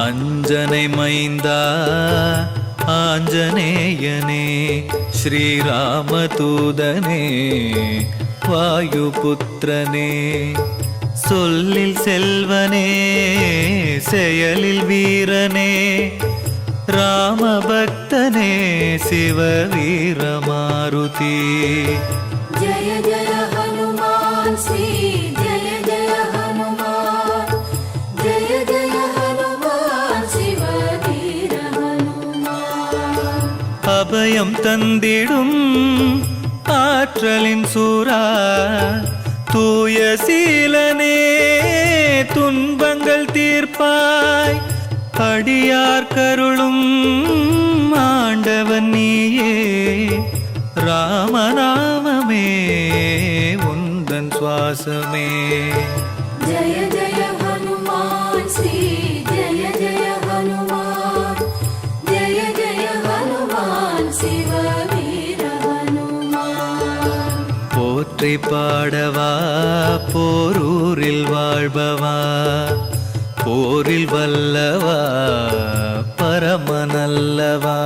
அஞ்சனை மைந்தா ஆஞ்சநேயனே ஸ்ரீராமதூதனே வாயுபுத்திரனே சொல்லில் செல்வனே செயலில் வீரனே ராமபக்தனே சிவவீரமாருதி ஜய ஜய ஹனுமான் ஸ்ரீ ஜய ஜய ஹனுமான் ஜய ஜய ஹனுமான் சிவவீர ஹனுமான் அபயம் தந்திடும் ஆற்றலின் சூரா தூய சீலனே துன்பங்கள் தீர்ப்பாய் அடியார் கருளும் ஆண்டவன் நீயே ராமநாமமே உந்தன் சுவாசமே ஜய ஜய ஹனுமான் ஸ்ரீ ஜய ஜய ஹனுமான் ஜய ஜய ஹனுமான் சிவவீர ஹனுமான் போற்றி பாடவா போரூரில் வாழ்பவா போரில் வல்லவா பரமநல்லவா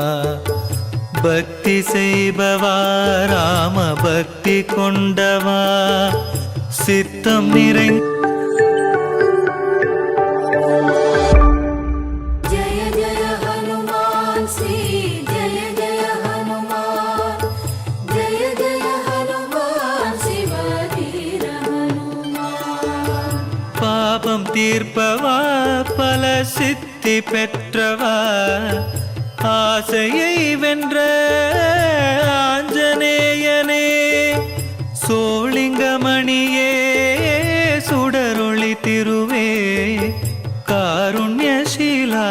பக்தி செய்பவா ராம பக்தி கொண்டவா சித்தம் நிறைந்த ஜய ஜய ஹனுமான் ஸ்ரீ ஜய ஜய ஹனுமான் ஜய ஜய ஹனுமான் சிவவீர ஹனுமான் பாபம் தீர்ப்பவா பல சித்தி பெற்றவா ஆசையை வென்ற ஆஞ்சநேயனே சோளிங்கமணியே சுடரொளி திருவே காருண்யசீலா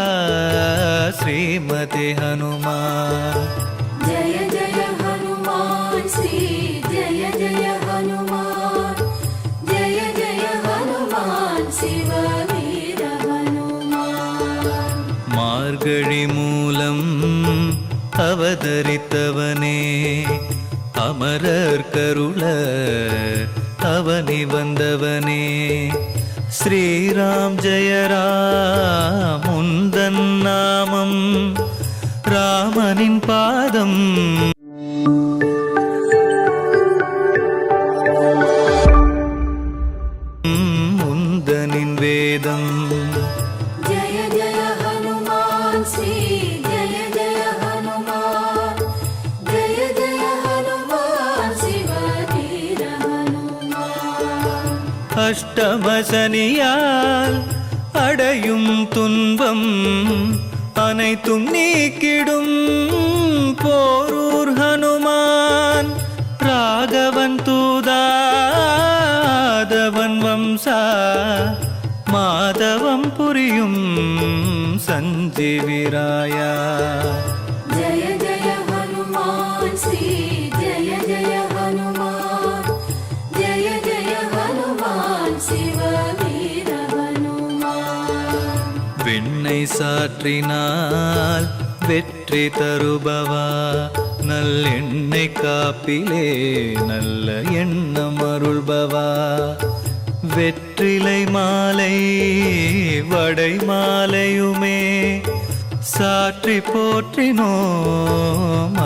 ஸ்ரீமதி ஹனுமான் ஜய ஜய ஹனுமான் ஸ்ரீ ஜய ஜய ஹனுமான் ஜய ஜய ஹனுமான் சிவவீர ஹனுமான் மார்கழி மூலம் அவதரித்தவனே அமரர் கருள அவனி வந்தவனே ஸ்ரீராம் ஜெய ராம் உந்தன் நாமம் ராமனின் பாதம் உந்தனின் வேதம் ஜய ஜய ஹனுமான் ஸ்ரீ ஜய ஜய ஹனுமான் ஜய ஜய ஹனுமான் சிவவீர ஹனுமான் அஷ்டமசனியால் அடையும் துன்பம் அனைத்தும் நீக்கிடும் போரூர் ஹனுமான் ராகவன் தூதாதவன் வம்சா மாதவம் புரியும் சஞ்சீவிராயா ஜய ஜய ஹனுமான் ஸ்ரீ ஜய ஜய ஹனுமான் ஜய ஜய ஹனுமான் சிவவீர ஹனுமான் வெண்ணை சாற்றினால் வெற்றி தருபவா நல்லெண்ணெய் காப்பிலே நல்ல எண்ணம் அருள்பவா வெற்றிலை மாலை வடை மாலையுமே சாற்றி போற்றினோம்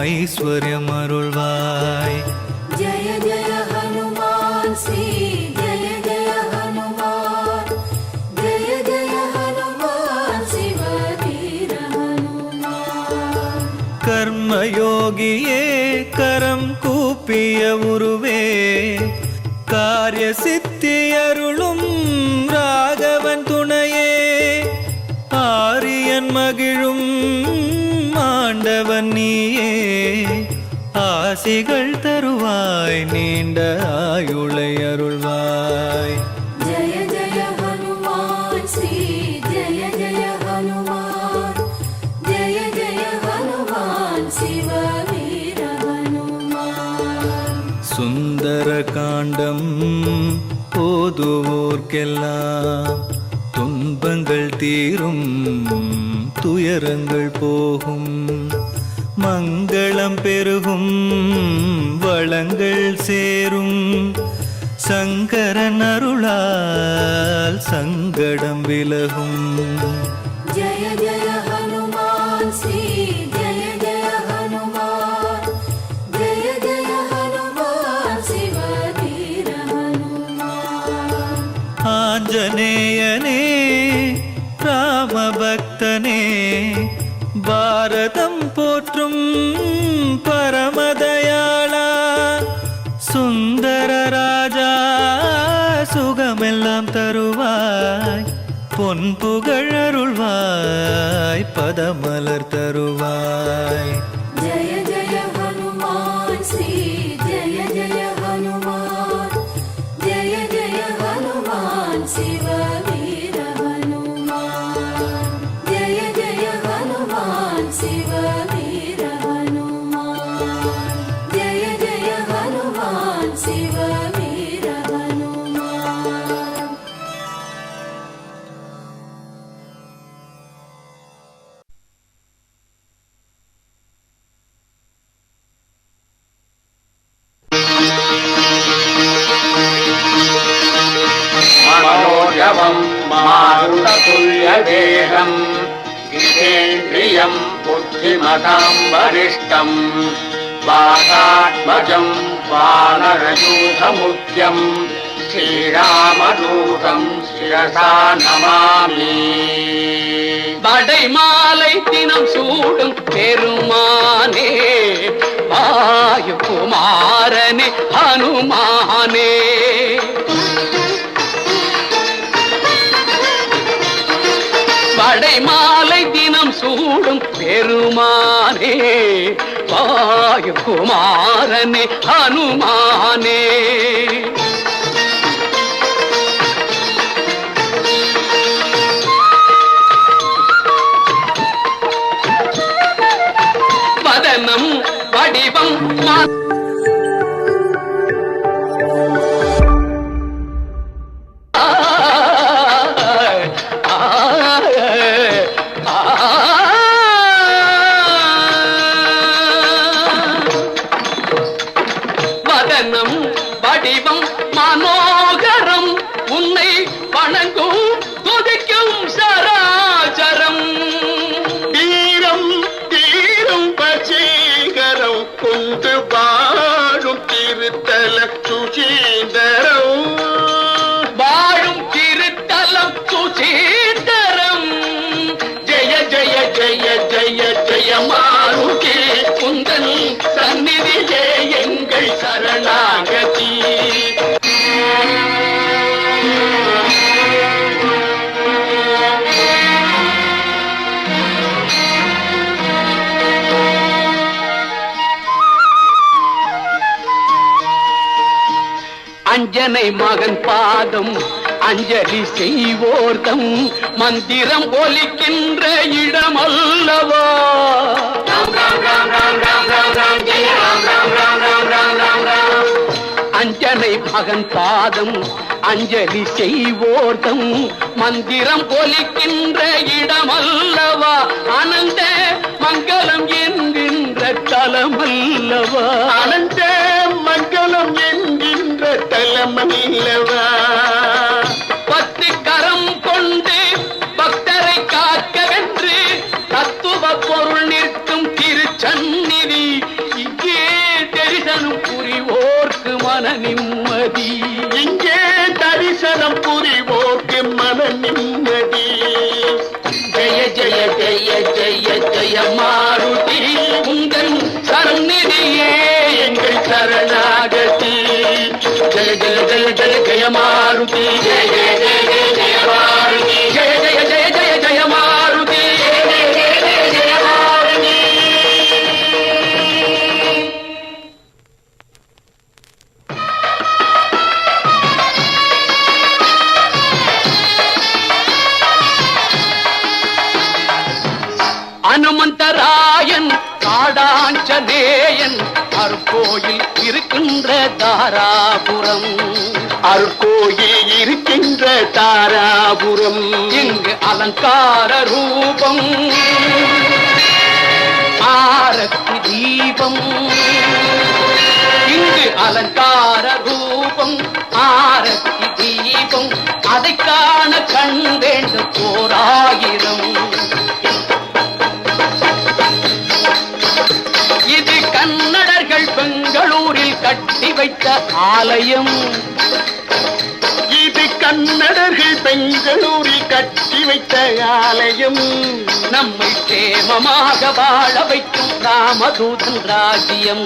ஐஸ்வர்யம் அருள்வாய் ஜய ஜய ஹனுமான் ஸ்ரீ ஜய ஜய ஹனுமான் ஜய ஜய ஹனுமான் சிவவீர ஹனுமான் கர்மயோகியே கரம் கூப்பிய உருவே காரிய சித்தி அருளும் ராகவன் துணையே ஆரியன் மகிழும் ஆண்டவன் நீயே ஆசிகள் தருவாய் நீண்ட ஆயுளை அருள்வாய் ஜய ஜய ஹனுமான் ஸ்ரீ ஜய ஜய ஹனுமான் ஜய ஜய ஹனுமான் சிவவீர ஹனுமான் சுந்தர காண்டம் போதுவோர்க்கெல்லாம் துன்பங்கள் தீரும் துயரங்கள் போகும் மங்களம் பெருகும் வளங்கள் சேரும் சங்கரன் அருளால் சங்கடம் விலகும் ஜய தனயனே ராமபக்தனே பாரதம் போற்றும் பரமதயாளா சுந்தர ராஜா சுகமெல்லாம் தருவாய் பொன் புகழருள்வாய் பதமலர் தருவாய் जय जय हनुमान श्री जय जय हनुमान जय जय हनुमान शिव वीर हनुमान जय जय हनुमान शिव वीर हनुमान जय जय हनुमान शिव वीर हनुमान मनोजवं मारुततुल्यवेगं जितेन्द्रियं बुद्धिमतां वरिष्ठं वातात्मजं वानरयूथमुख्यं श्रीरामदूतं शिरसा नमामि படை மாலை தினம் சூடும் பெருமானே வாயுகுமாரனே ஹனுமானே படை மாலை தினம் சூடும் பெருமானே வாயுகுமாரனே ஹனுமானே வதனம் வடிவம் வதனம் வடிவம் மனோகரம் உன்னை வணங்கும் துதிக்கும் சராச்சரம் தீரம் தீரும் பச்சீகரம் கொண்டு வாழும் திருத்தல சுசீந்தரம் வாழும் திருத்தலம் சுசீதரம் ஜெய ஜெய ஜெய ஜெய ஜெய மாருதி குந்தன் சந்நிதியே எங்கள் சரணாகதி அஞ்சனை மகன் பாதம் அஞ்சலி செய்வோர்தம் மந்திரம் ஒலிக்கின்ற இடமல்லவா அஞ்சனை மகன் பாதம் அஞ்சலி செய்வோர்தம் மந்திரம் ஒலிக்கின்ற இடமல்லவா அனந்த மங்களம் என்கின்ற தலமல்லவா அனந்த மங்களம் என்கின்ற தலமல்லவா பத்து கரம் கொண்டு பக்தரை காக்கவென்று தத்துவ பொருள் நிற்கும் திருச்சந்நிதி இங்கே தரிசனம் புரிவோர்க்கு மன நிம்மதி இங்கே தரிசனம் புரிவோர்க்கு மன நிம்மதி ஜெய ஜெய ஜெய ஜெய ஜெய மாருதி உங்கள் சந்நிதியே எங்கள் சரணாகதி ஜெய ஜெய ஜெய ஜெய ஜெய மாருதி ஜெய ஜெய ஜெய ஜெய ஜெய மாருதி ஜெய ஜெய ஜெய ஜெய ஜெய மாருதி ஜெய ஜெய ஜெய ஜெய ஜெய மாருதி அனுமந்தராயன் காடாஞ்சநேயன் அருக்கோயில் இருக்கின்ற தாராபுரம் அருக்கோயில் இருக்கின்ற தாராபுரம் இங்கு அலங்கார ரூபம் ஆரத்தி தீபம் இங்கு அலங்கார ரூபம் ஆரத்தி தீபம் அதை காண கண் வேண்டும் ஓராயிரம் இது கன்னடர்கள் பெங்களூரில் கட்டி வைத்த ஆலயம் இது கன்னடர்கள் பெங்களூரில் கட்டி வைத்த ஆலயம், நம்மை சேமமாக வாழ வைக்கும் ராமதூதன் ராஜ்யம்.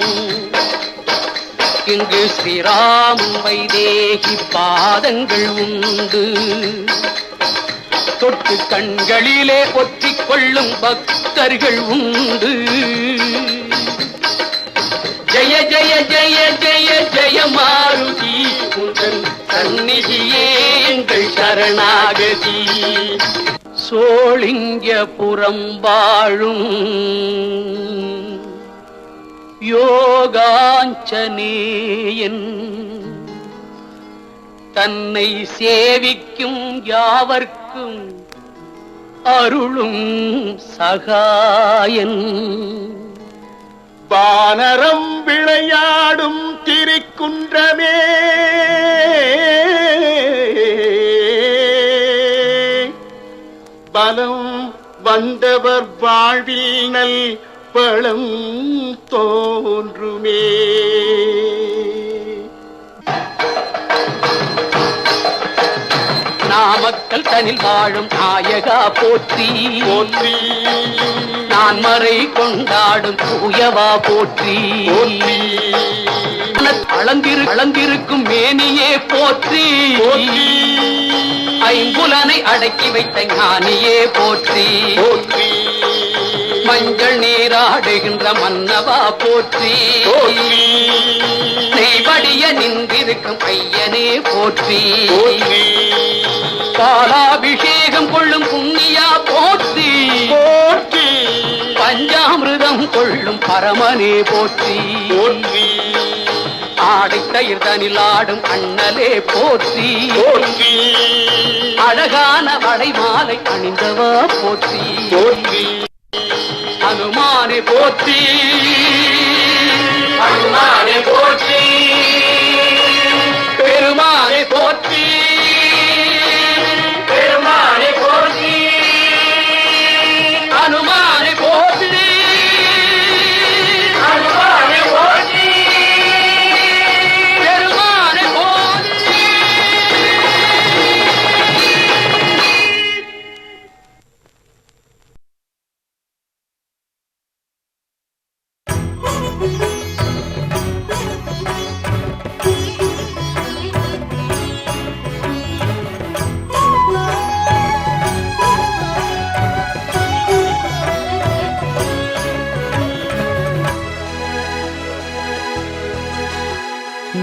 இங்கு ஸ்ரீராமன் வைதேகி பாதங்கள் உண்டு. தொட்டு கண்களிலே ஒற்றிக் கொள்ளும் பக்தர்கள் உண்டு. ஜெய ஜெய ஜெய ஜெய ஜெய மாருதி, உந்தன் சந்நிதியே எங்கள் சரணாகதி. சோழிங்கபுரம் வாழும் யோகாஞ்சனேயன், தன்னை சேவிக்கும் யாவர்க்கும் அருளும் சகாயன். வானரம் விளையாடும் திரிக்குன்றமே, பலம் வந்தவர் வாழ்வில் நல் பழம் தோன்றுமே. நாமக்கல் தனில் வாழும் நாயகா போற்றி போற்றி, நான் மறை கொண்டாடும் தூயவா போற்றி போற்றி, அளந்திருக்கும் மேனியே போற்றி போற்றி, ஐம்புலனை அடக்கி வைத்த ஞானியே போற்றி போற்றி, மஞ்சள் நீராடுகின்ற மன்னவா போற்றி போற்றி, நெய்வடிய நின்றிருக்கும் ஐயனே போற்றி போற்றி, பாலாபிஷேகம் கொள்ளும் புண்ணியா போற்றி போற்றி, பஞ்சாமிருதம் கொள்ளும் பரமனே போற்றி போற்றி, ஆடைத்தயிர் தனில் ஆடும் அண்ணலே போற்றி போற்றி, அழகான வடை மாலை அணிந்தவா போற்றி போற்றி, அனுமானே போற்றி அனுமானே போற்றி, பெருமானே போற்றி பெருமானே போற்றி, அனுமானே போற்றி அனுமானே போற்றி, பெருமானே போற்றி.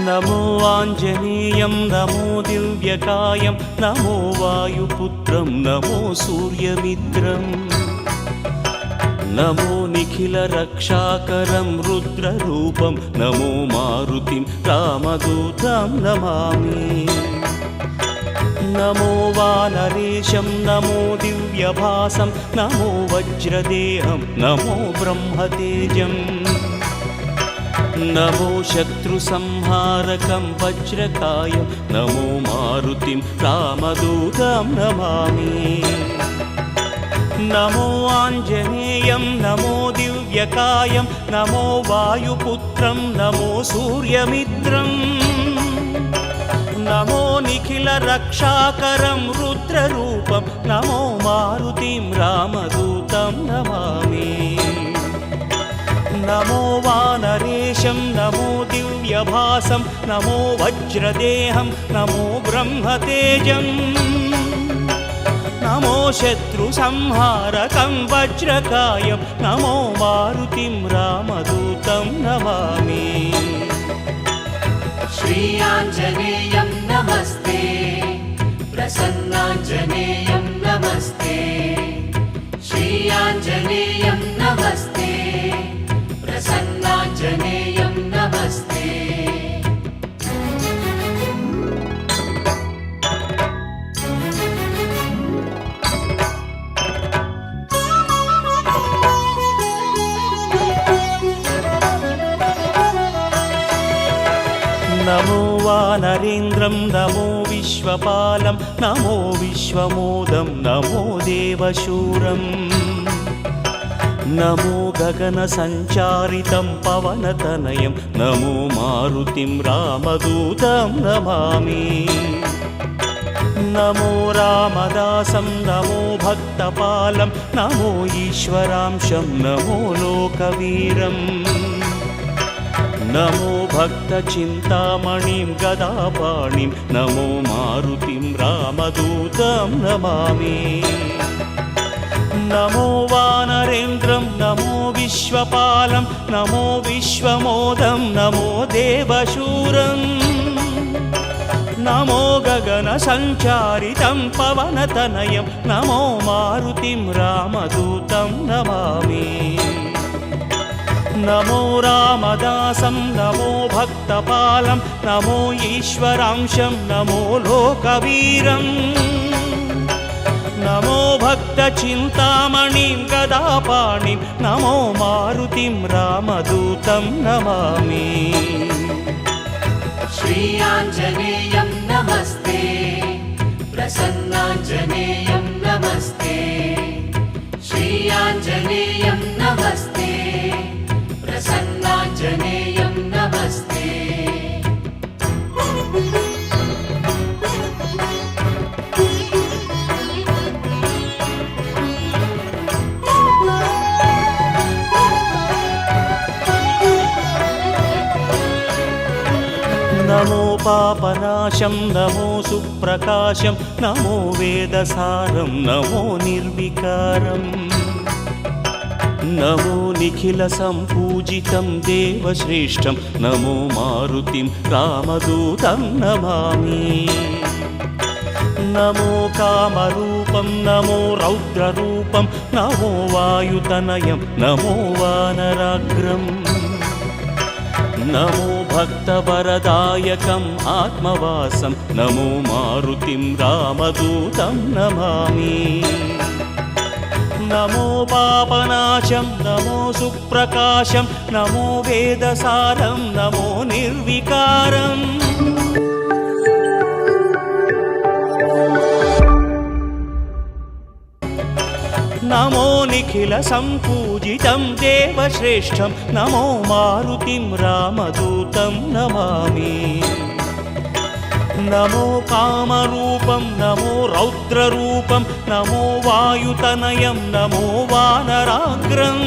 नमो आञ्जनेयं नमो दिव्यकायं नमो वायुपुत्रं नमो सूर्यमित्रं नमो निखिलरक्षाकरं रुद्ररूपं नमो मारुतिं रामदूतं नमामि नमो वानरेशं नमो दिव्यभासं नमो वज्रदेहं नमो ब्रह्मतेजम् नमो शत्रुसंहारकं वज्रकायं नमो मारुतिं रामदूतं नमामि नमो आञ्जनेयं नमो दिव्यकायं नमो वायुपुत्रं नमो सूर्यमित्रं नमो निखिलरक्षाकरं रुद्ररूपं नमो मारुतिं रामदूतं नमामि नमो वानरेशं नमो दिव्यभासं नमो वज्रदेहं नमो ब्रह्मतेजम् नमो शत्रुसंहारकं वज्रकायं नमो मारुतिं रामदूतं नमामि श्री आञ्जनेयं नमस्ते, प्रसन्नाञ्जनेयं नमस्ते, श्री आञ्जनेयं नमस्ते, प्रसन्नाञ्जनेयं नमस्ते. नमो वानरेन्द्रं नमो विश्वपालं नमो विश्वमोदं नमो देवशूरम् नमो गगनसञ्चारितं पवनतनयं नमो मारुतिं रामदूतं नमामि నమో రామదాసం నమో భక్తపాలం నమో ఈశ్వరాంశం నమో లోకవీరం నమో భక్తచింతామణిం గదాపాణిం నమో మారుతిం రామదూతం నమామి నమో వానరేంద్రం నమో విశ్వపాలం నమో విశ్వమోదం నమో దేవశూరం నమో గగన సంచారితం పవనతనయం నమో మారుతిం రామదూతం నమామి నమో రామదాసం నమో భక్తపాలం నమో ఈశ్వరాంశం నమో లోకవీరం నమో భక్తచింతామణిం గదాపాణిం నమో మారుతిం రామదూతం నమామి श्रीयाञ्जनेयं नमस्ते प्रसन्नाञ्जनेयं नमस्ते श्रीयाञ्जनेयं नमस्ते प्रसन्नाञ्जनेयं नमस्ते నమో పాపనాశం నమో సుప్రకాశం నమో వేదసారం నమో నిర్వికారం నమో నిఖిల సంపూజితం దేవశ్రేష్టం నమో మారుతిం రామదూతం నమామి నమో కామరూపం నమో రౌద్రరూపం నమో వాయుతనయం నమో వానరాగ్రం నమో భక్తవరదాయకం ఆత్మవాసం నమో మారుతిం రామదూతం నమామి నమో పాపనాశం నమో సుప్రకాశం నమో వేదసారం నమో నిర్వికారం నమో నిఖిల సంపూజితం దేవశ్రేష్టం నమో మారుతిం రామదూతం నమామి నమో కామరూపం నమో రౌద్రరూపం నమో వాయుతనయం నమో వానరాగ్రం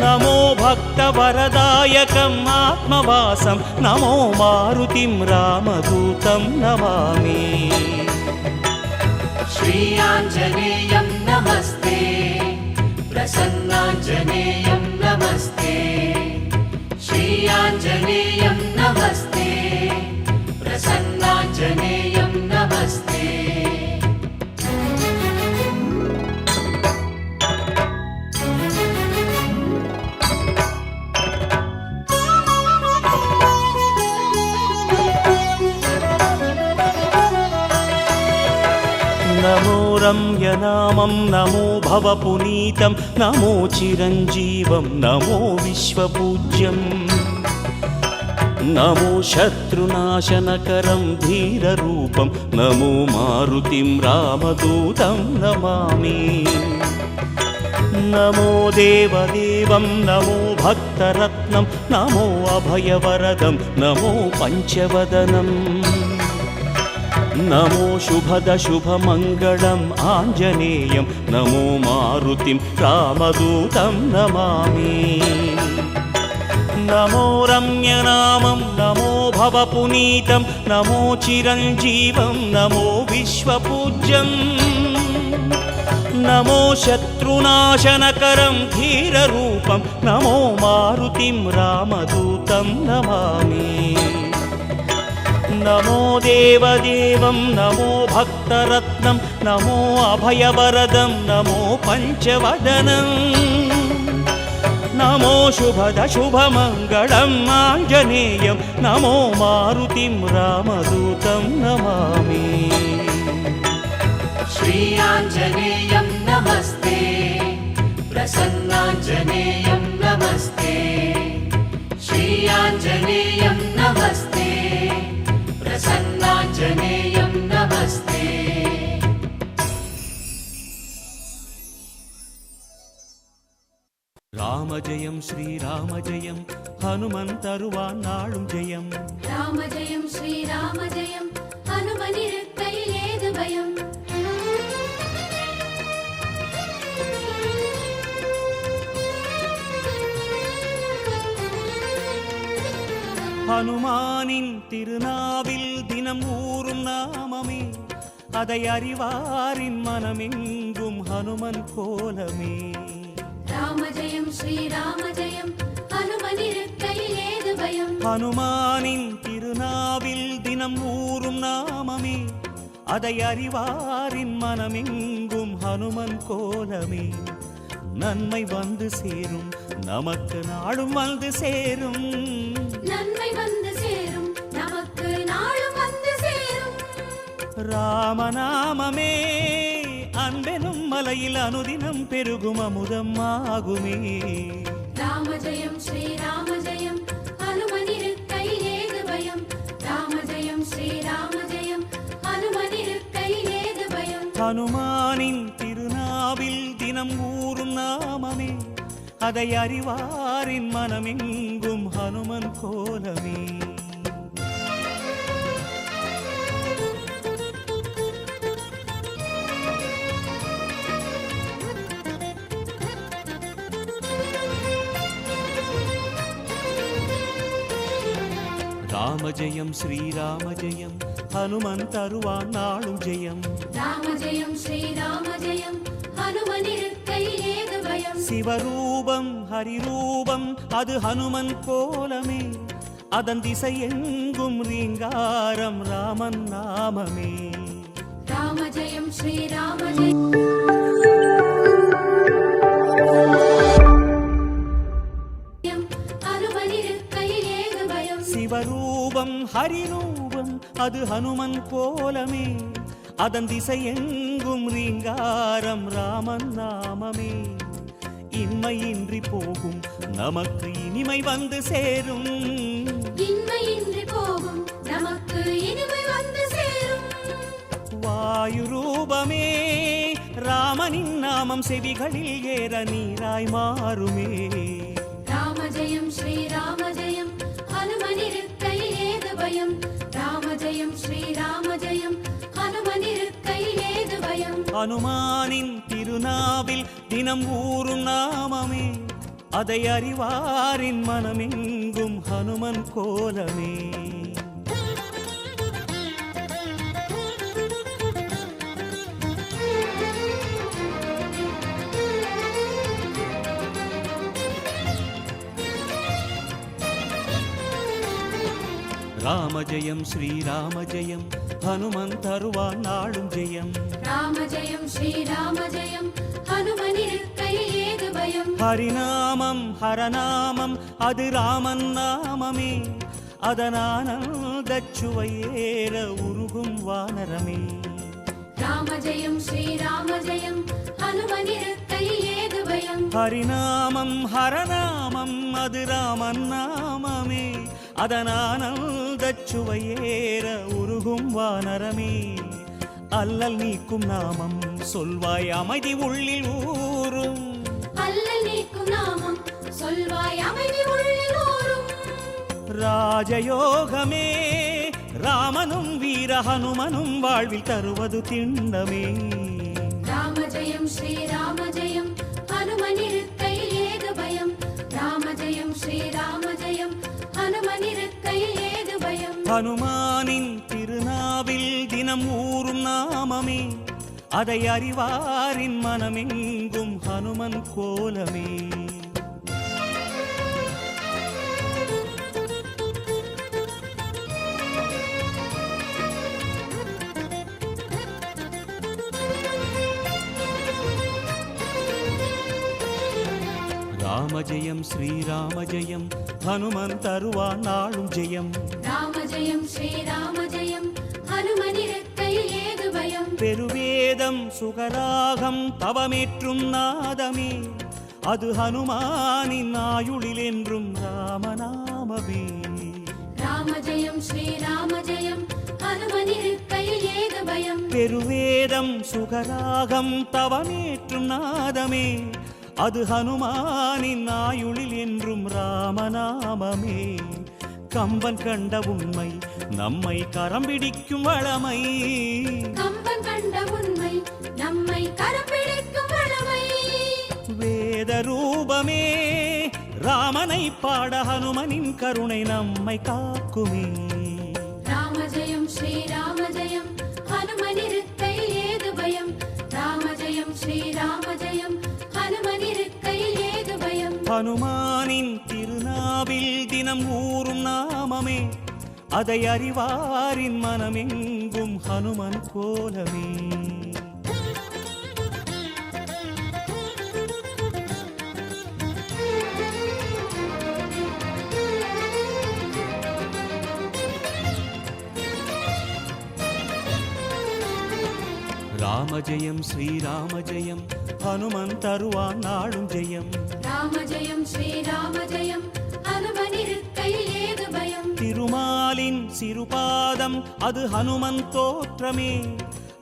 నమో భక్తవరదాయకం ఆత్మవాసం నమో మారుతిం రామదూతం నమామి श्रीयाञ्जनेयं नमस्ते प्रसन्नाञ्जनेयं नमस्ते श्रीयाञ्जनेयं नमस्ते प्रसन्नाञ्जनेयं नमस्ते నమో రమ్యనామం నమో భవపునీతం నమో చిరంజీవం నమో విశ్వపూజ్యం నమో శత్రునాశనకరం ధీరరూపం నమో మారుతిం రామదూతం నమామి నమో దేవదేవం నమో భక్తరత్నం నమో అభయవరదం నమో పంచవదనం నమో శుభద శుభమంగళం ఆంజనేయం నమో మారుతిం రామదూతం నమామి నమో రమ్యనామం నమో భవపునీతం నమో చిరంజీవం నమో విశ్వపూజ్యం నమో శత్రునాశనకరం ధీరరూపం నమో మారుతిం రామదూతం నమామి నమో దేవదేవం నమో భక్తరత్నం నమో అభయవరదం నమో పంచవదనం నమో శుభద శుభమంగళం ఆంజనేయం నమో మారుతిం రామదూతం నమామి श्रीयाञ्जनेयं नमस्ते प्रसन्नाञ्जनेयं नमस्ते श्रीयाञ्जनेयं नमस्ते प्रसन्नाञ्जनेयं नमस्ते రామజయం శ్రీరామజయం హనుమంతరువాన్నాళుం జయం రామజయం శ్రీరామజయం హనుమనిరు ஹனுமானின் திருநாவில் தினம் ஊறும் நாமமே, அதை அறிவாரின் மனமெங்கும் ஹனுமன் கோலமே. ராம ஜெயம் ஸ்ரீராம ஜெயம் ஹனுமனிருக்கையில் ஏது பயம். ஹனுமானின் திருநாவில் தினம் ஊறும் நாமமே, அதை அறிவாரின் மனமெங்கும் ஹனுமன் கோலமே. நன்மை வந்து சேரும், நமக்கு நாளும் வந்து சேரும். நன்மை வந்து சேரும், நமக்கு நாளும் வந்து சேரும். ராமநாமமே அன்பெனும் மலையில் அனுதினம் பெருகும் அமுதம் ஆகுமே. ராம ஜெயம் ஸ்ரீராம ஜெயம் ஹனுமனிருக்கையில் ஏது பயம். ராம ஜெயம் ஸ்ரீராம ஜெயம் ஹனுமனிருக்கையில் ஏது பயம். ஹனுமானின் திருநாவில் தினம் ஊறும் நாமமே, அதை அறிவாரின் மனமெங்கும் ஹனுமன் கோலமே. ராம ஜெயம் ஸ்ரீராம ஜெயம் ஹனுமன் தருவான் நாளும் ஜெயம். ராம ஜெயம் ஸ்ரீராம ஜெயம் ஹனுமனிருக்கையில் ஏது பயம். சிவரூபம் ஹரிரூபம் அது ஹனுமன் கோலமே, அதன் திசை எங்கும் ரீங்காரம் ராமன் நாமமே. ராம ஜெயம் ஸ்ரீராம ஜெயம் ஹனுமனிருக்கையில் ஏது பயம். சிவரூபம் ஹரிரூபம் அது ஹனுமன் கோலமே, அதன் திசை எங்கும் ரீங்காரம் ராமன் நாமமே. இன்மையின்றி போகும் நமக்கு இனிமை வந்து சேரும். இன்மையின்றி போகும் நமக்கு இனிமை வந்து சேரும். வாயு ரூபமே ராமனின் நாமம் செவிகளில் ஏற நீராய் மாறுமே. ராம ஜெயம் ஸ்ரீராம ஜெயம் ஹனுமனிருக்கையில் ஏது பயம். ராம ஜெயம் ஸ்ரீராம ஜெயம் ஹனுமனிருக்கையில் ஏது பயம். ஹனுமானின் திருநாவில் தினம் ஊறும் நாமமே, அதை அறிவாரின் மனமெங்கும் ஹனுமன் கோலமே. ராம ஜெயம் ஸ்ரீராம ஜெயம் ஹனுமன் தருவான் நாளும் ஜெயம். ராம ஜெயம் ஸ்ரீராம ஜெயம் ஹனுமனிருக்கையில் ஏது பயம். ஹரிநாமம் ஹரநாமம் அது ராமன் நாமமே, அதனானந்தச் சுவையேற உருகும் வானரமே. ராம ஜெயம் ஸ்ரீராம ஜெயம் ஹனுமனிருக்கையில் ஏது பயம். ஹரிநாமம் ஹரநாமம் அது ராமன் நாமமே, அதனானந்தச் சுவையேற உருகும் வானரமே. அல்லல் நீக்கும் நாமம் சொல்வாய் அமைதி உள்ளில் ஊரும். அல்லல் நீக்கும் நாமம் சொல்வாய் அமைதி உள்ளில் ஊரும். ராஜயோகமே ராமனும் வீர ஹனுமனும் வாழ்வில் தருவது திண்ணமே. ராம ஜெயம் ஸ்ரீராம ஜெயம் ஹனுமனிருக்கையில் ஏது பயம். ராம ஜெயம் ஸ்ரீராம ஜெயம் ஹனுமனிருக்கையில் ஏது பயம். ஹனுமானின் திருநாவில் தினம் ஊறும் நாமமே, அதை அறிவாரின் மனமெங்கும் ஹனுமன் கோலமே. ராம ஜெயம் ஸ்ரீராம ஜெயம் ஹனுமன் தருவான் நாளும் ஜெயம். ராம ஜெயம் ஸ்ரீராம ஜெயம் ஹனுமனிருக்கையில் ஏது பயம். பெருவேதம் சுகராகம் தவமேற்றும் நாதமே, அது ஹனுமானின் ஆயுளில் என்றும் ராமநாமமே. ராம ஜெயம் ஸ்ரீராம ஜெயம் ஹனுமனிருக்கையில் ஏது பயம். பெருவேதம் சுகராகம் தவமேற்றும் நாதமே, அது ஹனுமானின் ஆயுளில் என்றும் ராமநாமமே. கம்பன் கண்ட உண்மை நம்மை கரம் பிடிக்கும் வளமை. கம்பன் கண்ட உண்மை நம்மை கரம் பிடிக்கும் வளமை. வேத ரூபமே ராமனை பாட ஹனுமனின் கருணை நம்மை காக்குமே. ராம ஜெயம் ஸ்ரீராம ஜெயம் ஹனுமனிருக்கையில் ஏது பயம். ராம ஜெயம் ஸ்ரீராம ஜெயம் ஹனுமனிருக்கையில் ஏது பயம். ஹனுமானின் திருநாவில் தினம் ஊறும் நாமமே, அதை அறிவாரின் மனமெங்கும் ஹனுமன் கோலமே. ராம ஜெயம் ஸ்ரீராம ஜெயம் ஹனுமன் தருவான் நாளும் ஜெயம். ராம ஜெயம் ஸ்ரீராம ஜெயம் ஹனுமனிருக்கையில் ஏது பயம். திருமாலின் சிறுபாதம் அது ஹனுமன் தோற்றமே,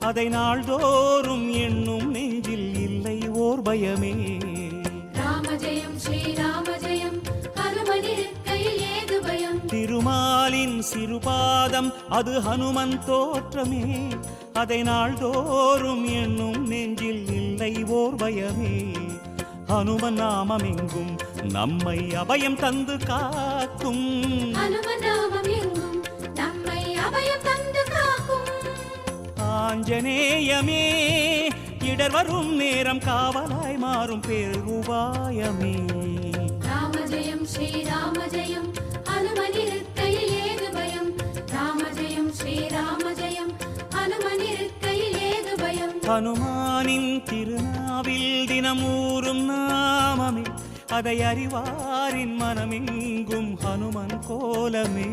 அதை நாள்தோறும் எண்ணும் நெஞ்சில் இல்லை ஓர் பயமே. ராம ஜெயம் ஸ்ரீராம ஜெயம் ஹனுமனிருக்கையில் ஏது பயம். திருமாலின் சிறுபாதம் அது ஹனுமன் தோற்றமே, அதை நாள்தோறும் எண்ணும் நெஞ்சில் இல்லை ஓர் பயமே. ஹனுமன் நாமம் எங்கும் நம்மை அபயம் தந்து காக்கும். ஹனுமன் நாமம் எங்கும் நம்மை அபயம் தந்து காக்கும். ஆஞ்சநேயமே இடர் வரும் நேரம் காவலாய் மாறும் பேருபாயமே. ராம ஜெயம் ஸ்ரீராம ஜெயம் ஹனுமனிருக்கையில் ஏது பயம். ராம ஜெயம் ஸ்ரீராம ஜெயம் ஹனுமனிருக்கையில் ஏது பயம். ஹனுமானின் திருநாவில் தினமூறும் நாமமே, அதை அறிவாரின் மனமெங்கும் ஹனுமன் கோலமே.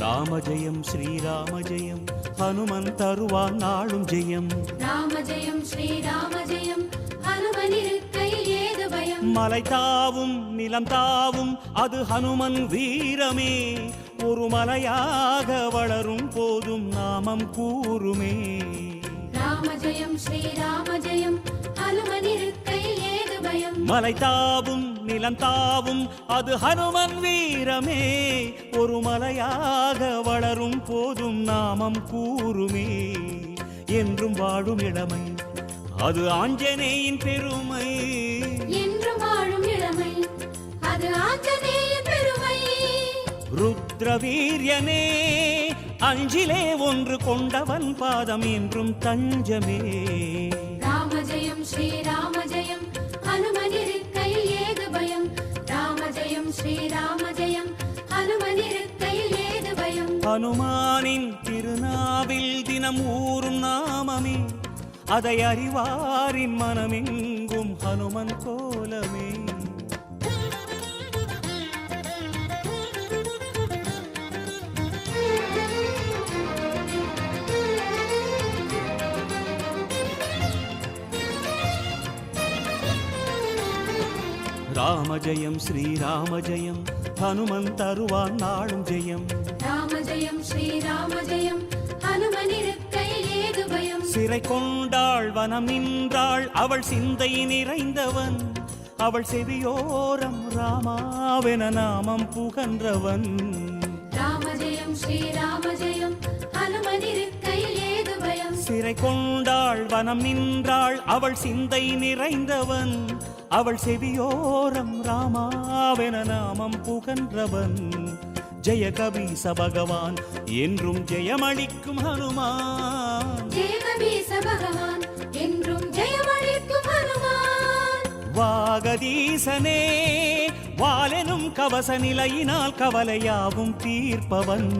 ராம ஜெயம் ஸ்ரீராம ஜெயம் ஹனுமன் தருவான் நாளும் ஜெயம். ராம ஜெயம் ஸ்ரீராம ஜெயம் ஹனுமனிருக்கையில் ஏது பயம். மலை தாவும் நிலம் தாவும் அது ஹனுமன் வீரமே, ஒரு மலையாக வளரும் போதும் நாமம் கூறுமே. ராம ஜெயம் ஸ்ரீராம ஜெயம் ஹனுமனிருக்கையில் ஏது பயம். மலை தாவும் நிலம் தாவும் அது ஹனுமன் வீரமே, ஒரு மலையாக வளரும் போதும் நாமம் கூறுமே. என்றும் வாழும் இளமை அது ஆஞ்சநேயின் பெருமை. என்றும் வாழும் இளமை அது ஆஞ்சநேயின் பெருமை. ருத்ரவீரியனே அஞ்சிலே ஒன்று கொண்டவன் பாதம் என்றும் தஞ்சமே. ராம ஜெயம் ஸ்ரீராம ஜெயம் ஹனுமனிருக்கையில் ஏது பயம். ராம ஜெயம் ஸ்ரீராம ஜெயம் ஹனுமனிருக்கையில் ஏது பயம். ஹனுமானின் திருநாவில் தினம் ஊறும் நாமமே, அதை அறிவாரின் மனமெங்கும் ஹனுமன் கோலமே. ராம ஜெயம் ஸ்ரீராம ஜெயம் ஹனுமன் தருவான் நாளும் ஜெயம். ராம ஜெயம் ஸ்ரீராம ஜெயம் ஹனுமனிருக்கையில் ஏது பயம். சிறை கொண்டாள் வனம் நின்றாள் அவள் சிந்தை நிறைந்தவன், அவள் செவியோரம் ராமாவென நாமம் புகன்றவன். ராம ஜெயம் ஸ்ரீராம ஜெயம் ஹனுமனிருக்கையில் ஏது பயம். சிறை கொண்டாள் வனம் நின்றாள் அவள் சிந்தை நிறைந்தவன், அவள் செவியோரம் ராமாவென நாமம் புகன்றவன். ஜெய கபீச பகவான் என்றும் ஜெயமளிக்கும் ஹனுமான். ஜெய கபீச பகவான் என்றும் ஜெயமளிக்கும் ஹனுமான். வாகதீசனே வாலெனும் கவச நிலையினால் கவலையாவும் தீர்ப்பவன்.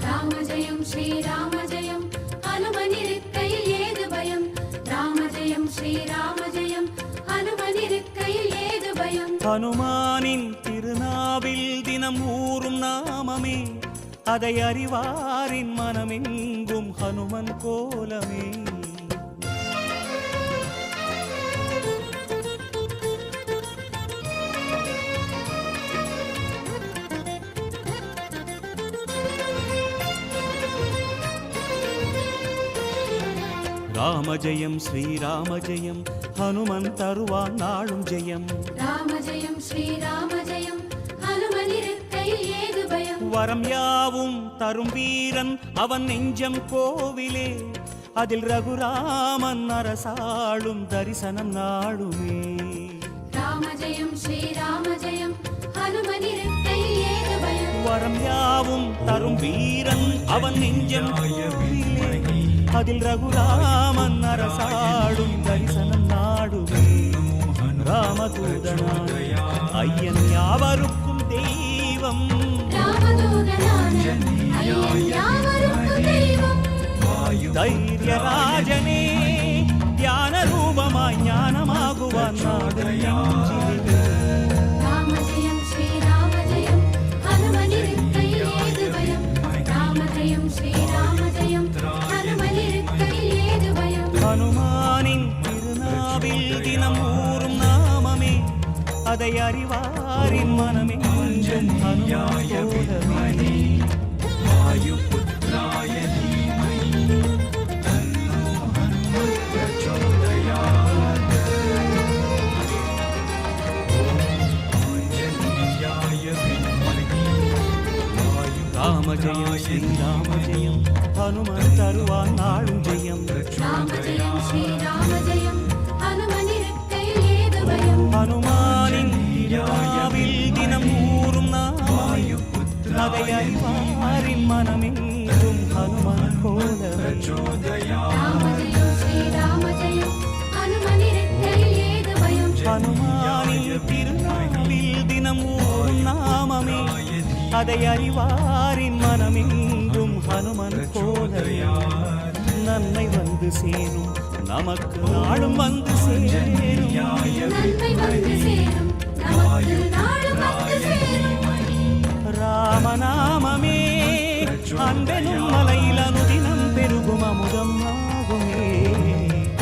ராம ஜெயம் ஸ்ரீராம ஜெயம் ஹனுமனிருக்கையில் ஏது பயம். ராம ஜெயம் ஸ்ரீராம ஜெயம் ஹனுமனிருக்கையில் ஏது பயம். ஹனுமானின் திருநாவில் தினம் ஊறும் நாமமே, அதை அறிவாரின் மனமெங்கும் ஹனுமன் கோலமே. ராம ஜெயம் ஸ்ரீராம ஜெயம் ஹனுமன் தருவான் நாளும் ஜெயம். ராம ஜெயம் ஸ்ரீராம ஜெயம் ஹனுமனிருக்கையில் ஏது பயம். வரம் யாவும் தரும் வீரன் அவன் நெஞ்சம் கோவிலே, அதில் ரகுராமன் அரசாளும் தரிசனம் நாடுமே. ராம ஜெயம் ஸ்ரீராம ஜெயம் ஹனுமனிருக்கையில் ஏது பயம். வரம் யாவும் தரும் வீரன் அவன் நெஞ்சம் கோவிலே, அதில் ரகுராமன் அரசாளும் தரிசனம் நாடுமே. ராமதூதனான ஐயன் யாவருக்கும் தெய்வம், ராமதூதனான ஐயன் யாவருக்கும் தெய்வம். தைரியராஜனே தியான ரூபமாய் ஞானமாகுவான் நாடு நெஞ்சிலே. ராம ஜெயம் ஸ்ரீராம ஜெயம் ஹனுமனிருக்கையில் ஏது பயம். ராம ஜெயம் ஸ்ரீராம ஜெயம் ஹனுமனிருக்கையில் ஏது பயம். ஹனுமானின் திருநாவில் தினம் ஊறும் நாமமே, அதை அறிவாரின் மனமே ஹனுமான் போலவே. ராம ஜெயம் ஸ்ரீராம ஜெயம் ஹனுமன் தருவான் நாளும் ஜெயம். ராம ஜெயம் ஸ்ரீராம ஜெயம் ஹனுமனிருக்கையில் ஏது பயம். ஹனுமானின் திருநாவில் தினம் ஊறும் நாமமே, அதை அறிவாரின் மனமெங்கும் ஹனுமன் போலவே. ராம ஜெயம் ஸ்ரீராம ஜெயம் ஹனுமனிருக்கையில் ஏது பயம். ஹனுமானின் திருநாவில் தினம் ஊறும் நாமமே, அதை அறிவாரின் மனமெங்கும் ஹனுமன் போலவே. நன்மை வந்து சேரும் நமக்கு நாளும் வந்து சேரும், நன்மை வந்து சேரும் நமக்கு நாளும் வந்து சேரும். ராமநாமமே அன்பெனும் மலையில் அனுதினம் பெருகும் அமுதம் ஆகுமே.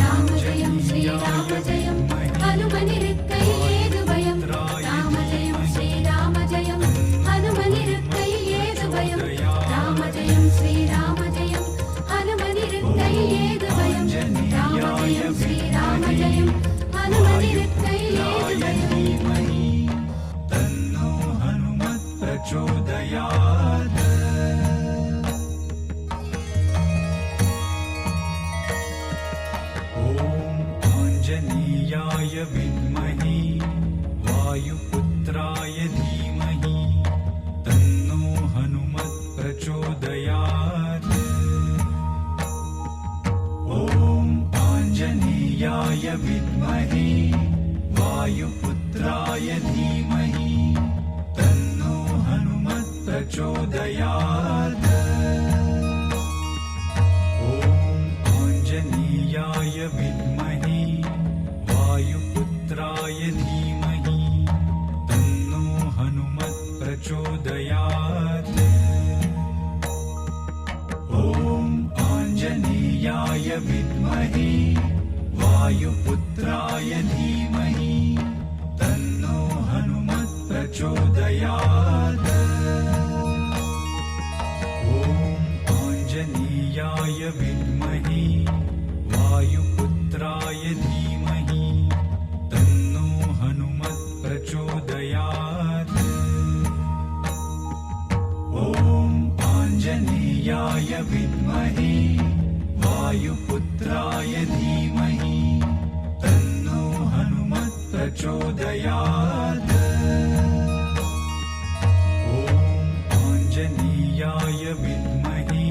ராம ஜெயம் ஸ்ரீராம ஜெயம் ஹனுமனிருக்கையில் ஏது பயம். ராம ஜெயம் ஸ்ரீராம ஜெயம் ஹனுமனிருக்கையில் ஏது பயம். ராம ஜெயம் ஸ்ரீராம ஜெயம் ஹனுமனிருக்கையில் ஏது பயம். ராம ஜெயம் ஸ்ரீராம ஜெயம் ஹனுமனிருக்கையில் ஏது பயம். आञ्जनेयाय विद्महे वायुपुत्राय धीमहि तन्नो हनुमत् प्रचोदयात्। ॐ आञ्जनेयाय विद्महे वायुपुत्राय धीमहि तन्नो हनुमत् प्रचोदयात्। ॐ आञ्जनेयाय विद्महे वायुपुत्राय धीमहि तन्नो हनुमत् प्रचोदयात्। ॐ आञ्जनेयाय विद्महे वायुपुत्राय धीमहि तन्नो हनुमत् प्रचोदयात्। ॐ आञ्जनेयाय विद्महे वायुपुत्राय धीमहि तन्नो हनुमत् प्रचोदयात्। ॐ आञ्जनेयाय विद्महे वायुपुत्राय धीमहि तन्नो हनुमत् प्रचोदयात्। ॐ आञ्जनेयाय विद्महे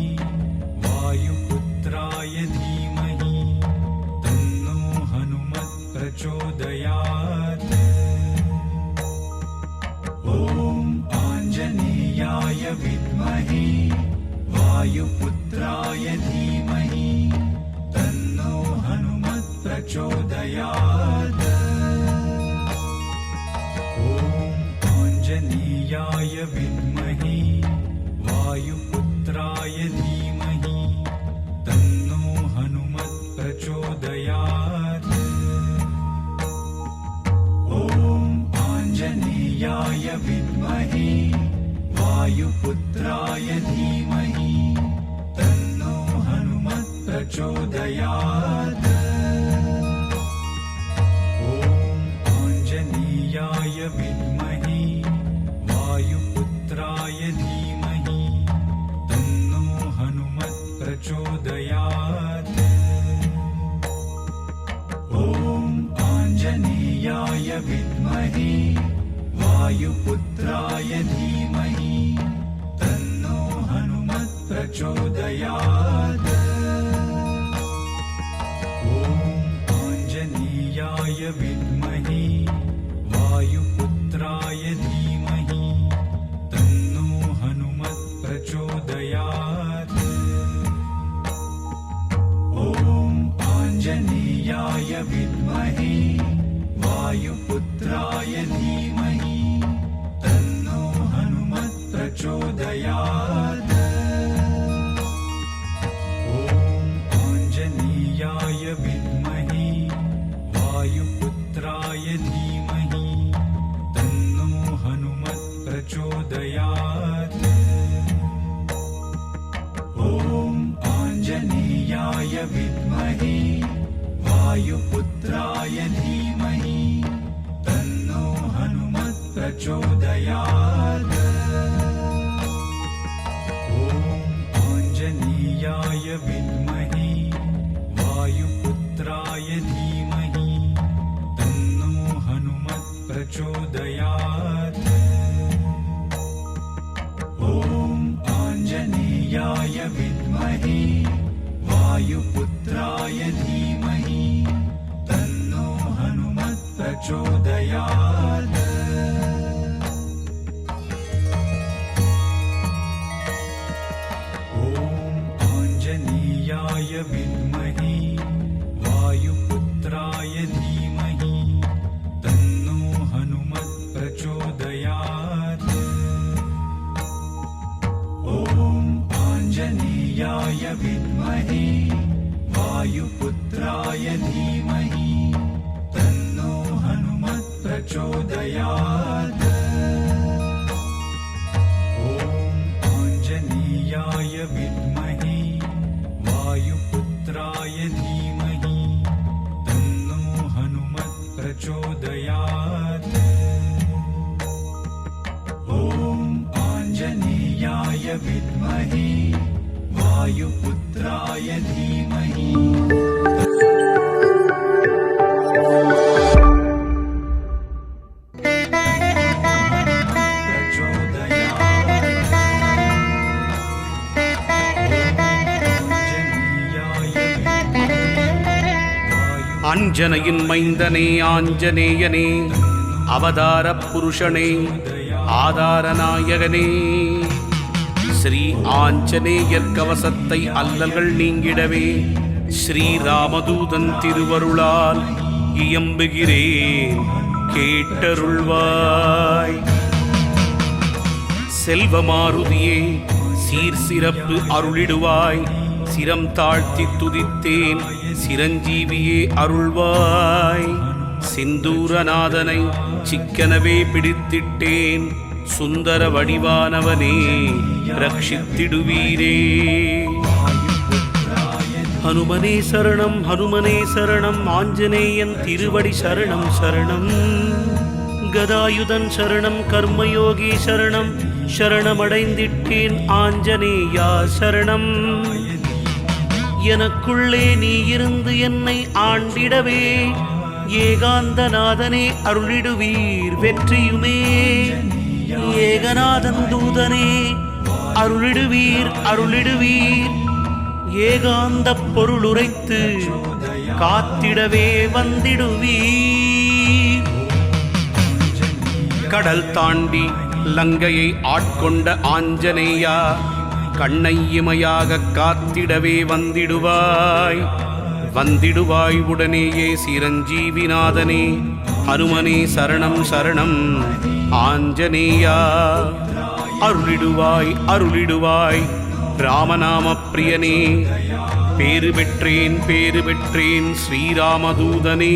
वायुपुत्राय धीमहि तन्नो हनुमत् प्रचोदयात्। ॐ आञ्जनेयाय विद्महे वायुपुत्राय धीमहि तन्नो हनुमत् प्रचोदयात्। ॐ आञ्जनेयाय विद्महे वायुपुत्राय धीमहि तन्नो हनुमत् प्रचोदयात्। ॐ आञ्जनेयाय विद्महे वायुपुत्राय धीमहि तन्नो हनुमत् प्रचोदयात्। ॐ प्रचोदयात् ॐ आञ्जनेयाय विद्महे वायुपुत्राय धीमहि तन्नो हनुमत् प्रचोदयात् ॐ आञ्जनेयाय विद्महे वायुपुत्राय धीमहि तन्नो हनुमत् प्रचोदयात् ॐ आञ्जनेयाय विद्महे वायुपुत्राय धीमहि तन्नो हनुमत् प्रचोदयात् ॐ आञ्जनेयाय विद्महे वायुपुत्राय धीमहि तन्नो हनुमत् प्रचोदयात् ॐ आञ्जनेयाय विद्महे वायुपुत्राय धीमहि तन्नो हनुमत् प्रचोदयात् ॐ आञ्जनेयाय विद्महे वायुपुत्राय धीमहि तन्नो हनुमत् प्रचोदयात् ॐ आञ्जनेयाय विद्महे वायुपुत्राय धीमहि तन्नो हनुमत् प्रचोदयात् ॐ आञ्जनेयाय विद्महे वायुपुत्राय धीमहि तन्नो हनुमत् प्रचोदयात् ॐ आञ्जनेयाय विद्महे वायुपुत्राय धीमहि तन्नो हनुमत् प्रचोदयात् ॐ आञ्जनेयाय विद्महे वायुपुत्राय धीमहि तन्नो हनुमत् प्रचोदयात् ॐ आञ्जनेयाय विद्महे वायुपुत्राय धीमहि அஞ்சனையின் மைந்தனே ஆஞ்சநேயனே அவதார புருஷனே ஆதாரநாயகனே ஸ்ரீ ஆஞ்சநேயர் கவசத்தை அல்லல்கள் நீங்கிடவே ஸ்ரீராமதூதன் திருவருளால் இயம்புகிறேன் கேட்டருள்வாய். செல்வமாருதியே சீர் சிறப்பு அருளிடுவாய், சிரம் தாழ்த்தி துதித்தேன் சிரஞ்சீவியே அருள்வாய். சிந்தூரநாதனை சிக்கனவே பிடித்திட்டேன், சுந்தர வடிவானவனே ரட்சித்திடுவீரே. ஹனுமனே சரணம் ஹனுமனே சரணம், ஆஞ்சநேயன் திருவடி சரணம் சரணம். கதாயுதன் சரணம் கர்மயோகி சரணம், சரணமடைந்திட்டேன் ஆஞ்சநேயா சரணம். எனக்குள்ளே நீ இருந்து என்னை ஆண்டிடவே ஏகாந்தநாதனே அருளிடுவீர் வெற்றியுமே. ஏகநாதன் தூதனே அருளிடுவீர் அருளிடுவீர், ஏகாந்த பொருளுரைத்து காத்திடவே வந்திடுவீர். கடல் தாண்டி லங்கையை ஆட்கொண்ட ஆஞ்சநேயா, கண்ணை இமையாக காத்திடவே வந்திடுவாய். வந்திடுவாய் உடனேயே சிரஞ்சீவிநாதனே, ஹனுமனே சரணம் சரணம் ஆஞ்சநேயா. அருளிடுவாய் அருளிடுவாய் ராமநாம பிரியனே, பேரு பெற்றேன் ஸ்ரீராமதூதனே.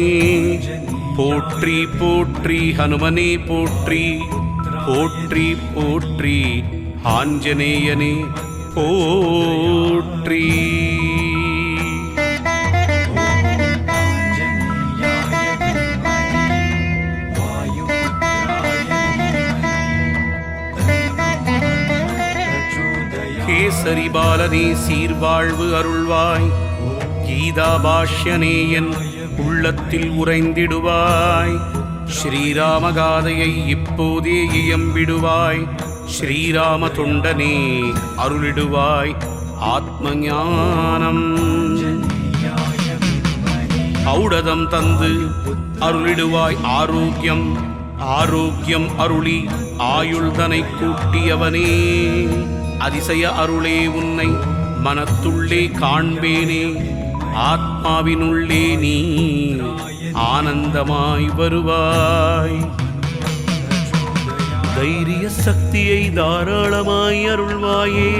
போற்றி போற்றி ஹனுமனே போற்றி, போற்றி போற்றி ஆஞ்சநேயனே போற்றி. கேசரி பாலனே சீர்வாழ்வு அருள்வாய். கீதாபாஷ்யனே என் உள்ளத்தில் உறைந்திடுவாய். ஸ்ரீராமகாதையை இப்போதே இயம்பிடுவாய். ஸ்ரீராம தொண்டனே அருளிடுவாய் ஆத்ம ஞானம். ஔடதம் தந்து அருளிடுவாய் ஆரோக்கியம். ஆரோக்கியம் அருளி ஆயுள்தனை கூட்டியவனே, அதிசய அருளே உன்னை மனத்துள்ளே காண்பேனே. ஆத்மாவினுள்ளே நீ ஆனந்தமாய் வருவாய். தைரிய சக்தியை தாராளமாய் அருள்வாயே.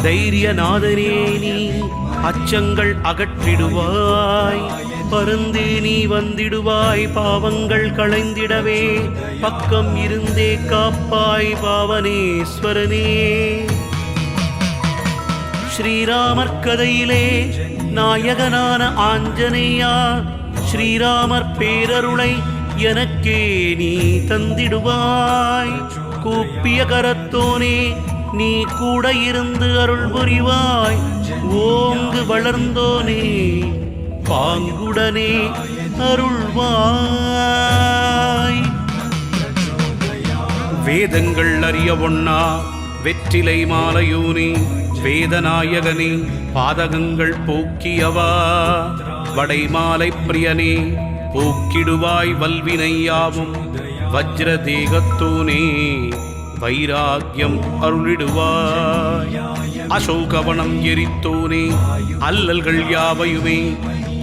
தைரியநாதனே நீ அச்சங்கள் அகற்றிடுவாய். பருந்தே நீ வந்திடுவாய் பாவங்கள் களைந்திடவே. பக்கம் இருந்தே காப்பாய் பாவனேஸ்வரனே. ஸ்ரீராமர் கதையிலே நாயகனான ஆஞ்சநேயா, ஸ்ரீராமர் பேரருளை எனக்கே நீ தந்திடுவாய். கூப்பிய கரத்தோனே நீ கூட இருந்து அருள் புரிவாய். ஓங்கு வளர்ந்தோனே பாங்குடனே அருள்வாய். வேதங்கள் அறிய ஒண்ணா வெற்றிலை மாலையோனே, வேதநாயகனே பாதகங்கள் போக்கியவா. வடைமாலை பிரியனே போக்கிடுவாய் வல்வினையாவும். வஜ்ர தேகத்தோனே வைராக்கியம் அருளிடுவாய். அசோகவனம் எரித்தோனே அல்லல்கள் யாவையுமே.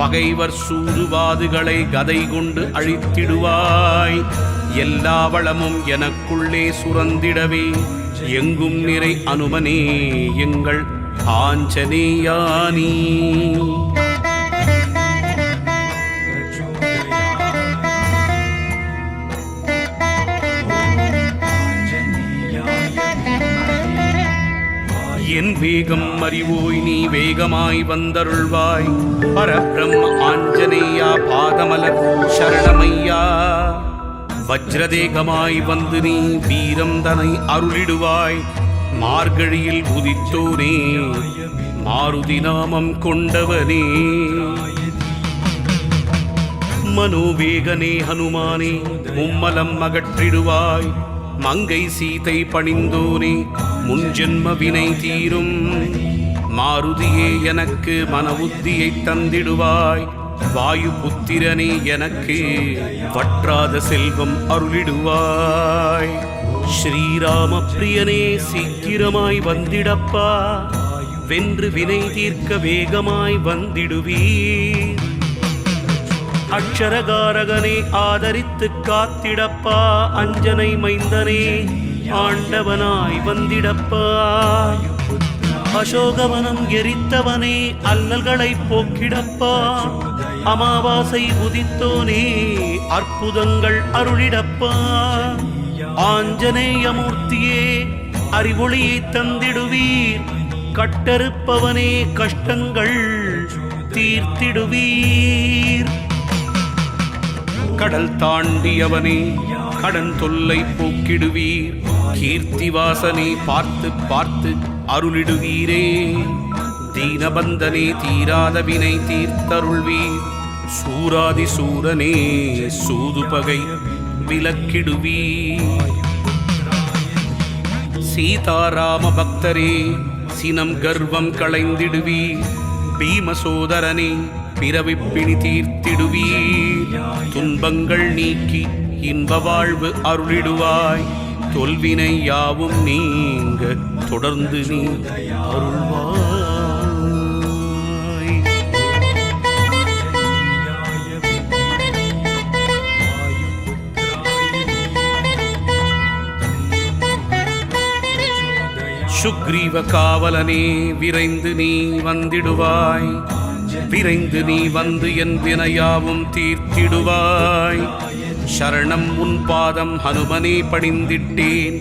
பகைவர் சூதுவாதுகளை கதை கொண்டு அழித்திடுவாய். எல்லா வளமும் எனக்குள்ளே சுரந்திடவே எங்கும் நிறை அனுமனே எங்கள் ஆஞ்சநேயானி. என் வேகம் அறிவோய் நீ வேகமாய் வந்தருள்வாய். பரபிரம்ம ஆஞ்சநேயா பாதமலர் சரணமையா. வஜ்ரதேகமாய் வந்து நீ வீரம் தனை அருளிடுவாய். மார்கழியில் உதித்தோனே மாருதி நாமம் கொண்டவனே. மனோவேகனே ஹனுமானே மும்மலம் அகற்றிடுவாய். மங்கை சீதை பணிந்தோனே முன்ஜென்ம வினை தீரும். மாருதியே எனக்கு மன புத்தியை தந்திடுவாய். வாயு புத்திரனே எனக்கு வற்றாத செல்வம் அருளிடுவாய். ஸ்ரீராம பிரியனே சீக்கிரமாய் வந்திடப்பா. வென்று வினை தீர்க்க வேகமாய் வந்திடுவீர். அக்ஷரகாரகனே ஆதரித்து காத்திடப்பா. அஞ்சனை மைந்தனே ஆண்டவனாய் வந்திடப்பா. அசோகவனம் எரித்தவனே அல்லல்களை போக்கிடப்பா. அமாவாசை உதித்தோனே அற்புதங்கள் அருளிடப்பா. ஆஞ்சநேயமூர்த்தியே அறிவொளியை தந்திடுவீர். கட்டறுப்பவனே கஷ்டங்கள் தீர்த்திடுவீர். கடல் தாண்டியவனே கடன் தொல்லை போக்கிடுவீர். கீர்த்திவாசனே பார்த்து பார்த்து அருளிடுவீரே. தீனபந்தனே தீராத வினை தீர்த்தருள்வீர். சூராதி சூரனே சூதுபகை விலக்கிடுவீர். சீதாராம பக்தரே சினம் கர்வம் களைந்திடுவீர். பீமசோதரனே பிறவிப்பிணி தீர்த்திடுவீர். துன்பங்கள் நீக்கி இன்ப வாழ்வு அருளிடுவாய். தொல்வினை யாவும் நீங்க தொடர்ந்து நீ அருள்வாய். சுக்ரீவ காவலனே விரைந்து நீ வந்திடுவாய். விரைந்து நீ வந்து என் வினையாவும் தீர்த்திடுவாய். சரணம் உன் பாதம் ஹனுமனே பணிந்திட்டேன்.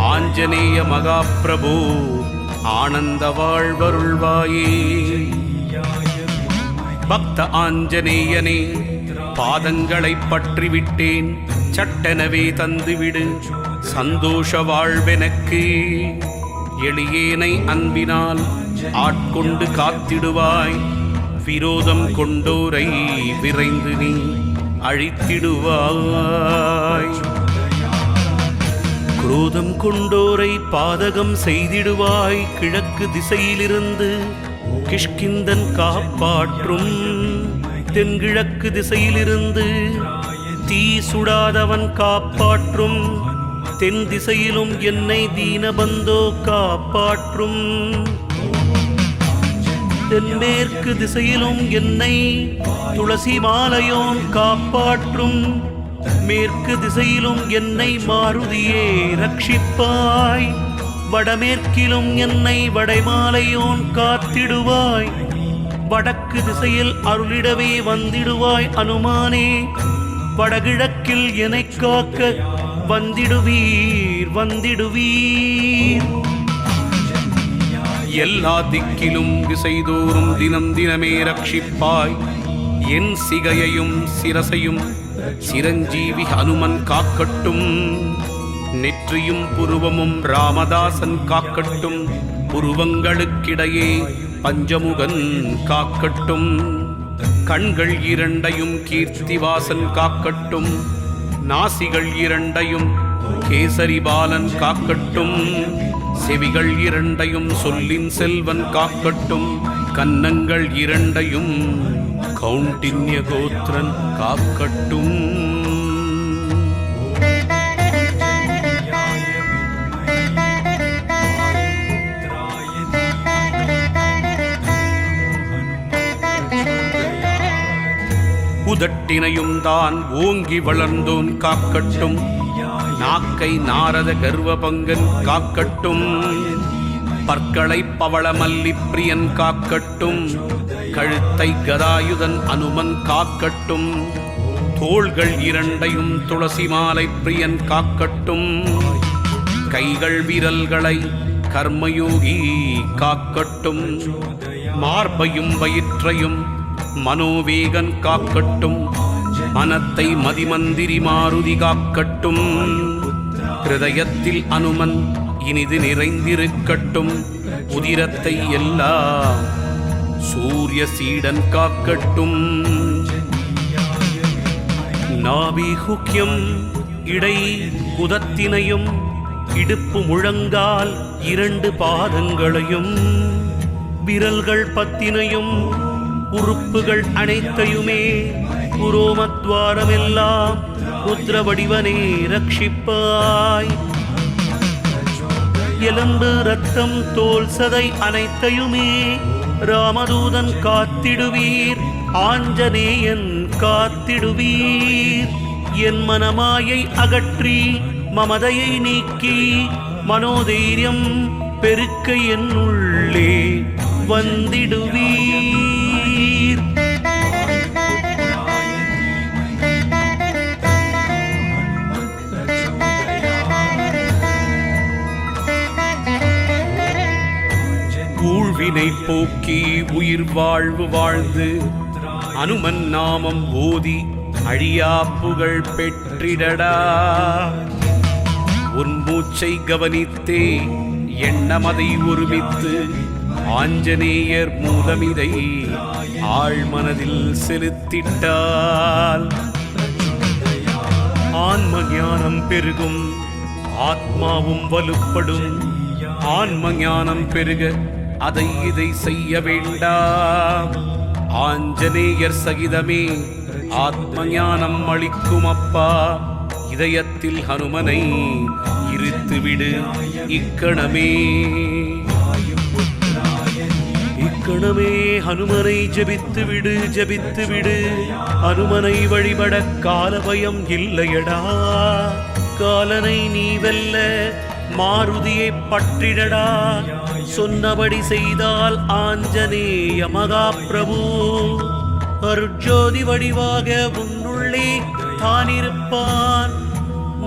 ஆஞ்சநேய மகாபிரபு ஆனந்த வாழ்வருள்வாயே. பக்த ஆஞ்சநேயனே பாதங்களை பற்றிவிட்டேன். சட்டெனவே தந்துவிடு சந்தோஷ வாழ்வெனக்கு. எளியேனை அன்பினால் ஆட்கொண்டு காத்திடுவாய். விரோதம் கொண்டோரை விரைந்து நீ அழித்திடுவாய். குரோதம் கொண்டோரை பாதகம் செய்திடுவாய். கிழக்கு திசையிலிருந்து கிஷ்கிந்தன் காப்பாற்றும். தென்கிழக்கு திசையிலிருந்து தீ சுடாதவன் காப்பாற்றும். தென் திசையிலும் என்னை தீனபந்தோ காப்பாற்றும். தென்மேற்கு திசையிலும் என்னை துளசி மாலையோன் காப்பாற்றும். மேற்கு திசையிலும் என்னை மாருதியே ரட்சிப்பாய். வடமேற்கிலும் என்னை வடைமாலையோன் காத்திடுவாய். வடக்கு திசையில் அருளிடவே வந்திடுவாய் அனுமானே. வடகிழக்கில் என்னை காக்க வந்திடுவீர் வந்திடுவீர். எல்லா திக்கிலும் திசைதோறும் தினம் தினமே ரட்சிப்பாய். என் சிகையையும் சிரசையும் சிரஞ்சீவி ஹனுமன் காக்கட்டும். நெற்றியும் புருவமும் ராமதாசன் காக்கட்டும். புருவங்களுக்கிடையே பஞ்சமுகன் காக்கட்டும். கண்கள் இரண்டையும் கீர்த்திவாசன் காக்கட்டும். நாசிகள் இரண்டையும் கேசரி பாலன் காக்கட்டும். செவிகள் இரண்டையும் சொல்லின் செல்வன் காக்கட்டும். கன்னங்கள் இரண்டையும் கௌண்டின்ய கோத்திரன் காக்கட்டும். உதட்டினையும் தான் ஓங்கி வளர்ந்தோன் காக்கட்டும். நாக்கை நாரத கர்வபங்கன் காக்கட்டும். பற்களை பவளமல்லி பிரியன் காக்கட்டும். கழுத்தை கதாயுதன் அனுமன் காக்கட்டும். தோள்கள் இரண்டையும் துளசி மாலை பிரியன் காக்கட்டும். கைகள் விரல்களை கர்மயோகி காக்கட்டும். மார்பையும் வயிற்றையும் மனோவேகன் காக்கட்டும். மனத்தை மதிமந்திரி மாருதி காக்கட்டும். ஹிருதயத்தில் அனுமன் இனிது நிறைந்திருக்கட்டும். உதிரத்தை எல்லாம் சூரிய சீடன் காக்கட்டும். நாபிகுக்கியம் இடை குதத்தினையும் இடுப்பு முழங்கால் இரண்டு பாதங்களையும் விரல்கள் பத்தினையும் உறுப்புகள் அனைத்தையுமே புரோமத்வாரமெல்லாம் ருத்ர வடிவனே ரட்சிப்பாய். எலும்பு ரத்தம் தோல் சதை அனைத்தையுமே ராமதூதன் காத்திடுவீர். ஆஞ்சநேயன் காத்திடுவீர். என் மனமாயை அகற்றி மமதையை நீக்கி மனோதைரியம் பெருக்க என் உள்ளே வந்திடுவீர். ஊழ்வினை போக்கி உயிர் வாழ்வு வாழ்ந்து அனுமன் நாமம் ஓதி அழியா புகழ் பெற்றிடடா. உன் மூச்சை கவனித்தே எண்ணமதை ஒருமித்து ஆஞ்சநேயர் மூலமிதை ஆழ்மனதில் செலுத்திட்டால் ஆன்ம ஞானம் பெருகும். ஆத்மாவும் வலுப்படும். ஆன்ம ஞானம் பெருக அதை இதை செய்ய வேண்டாம். ஆஞ்சநேயர் சகிதமே ஆத்ம ஞானம் அளிக்கும் அப்பா. இதயத்தில் ஹனுமனை இருத்துவிடு இக்கணமே. இக்கணமே ஹனுமனை ஜபித்து விடு ஜபித்து விடு. ஹனுமனை வழிபட காலபயம் இல்லையடா. காலனை நீ வெல்ல மாருதியை பற்றிடடா. சொன்னபடி செய்தால் ஆஞ்சநேய மகா பிரபு அருட்ஜோதி வடிவாக உன்னுள்ளே தானிருப்பான்.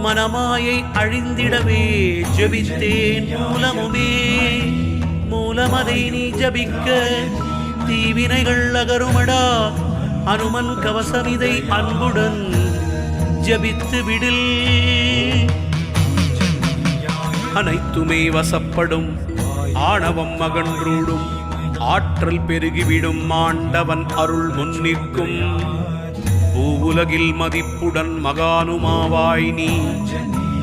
மனமாயை அழிந்திடவே ஜபித்தேன் மூலமுமே. மூலமதை நீ ஜபிக்க தீவினைகள் அகருமடா. அனுமன் கவசமிதை அன்புடன் ஜபித்து விடில். அனைத்துமே வசப்படும். ஆணவம் அகன்றூடும் ஆற்றல் பெருகிவிடும் ஆண்டவன் அருள் முன்னிற்கும் பூவுலகில் மதிப்புடன் மகானுமாவாய் நீ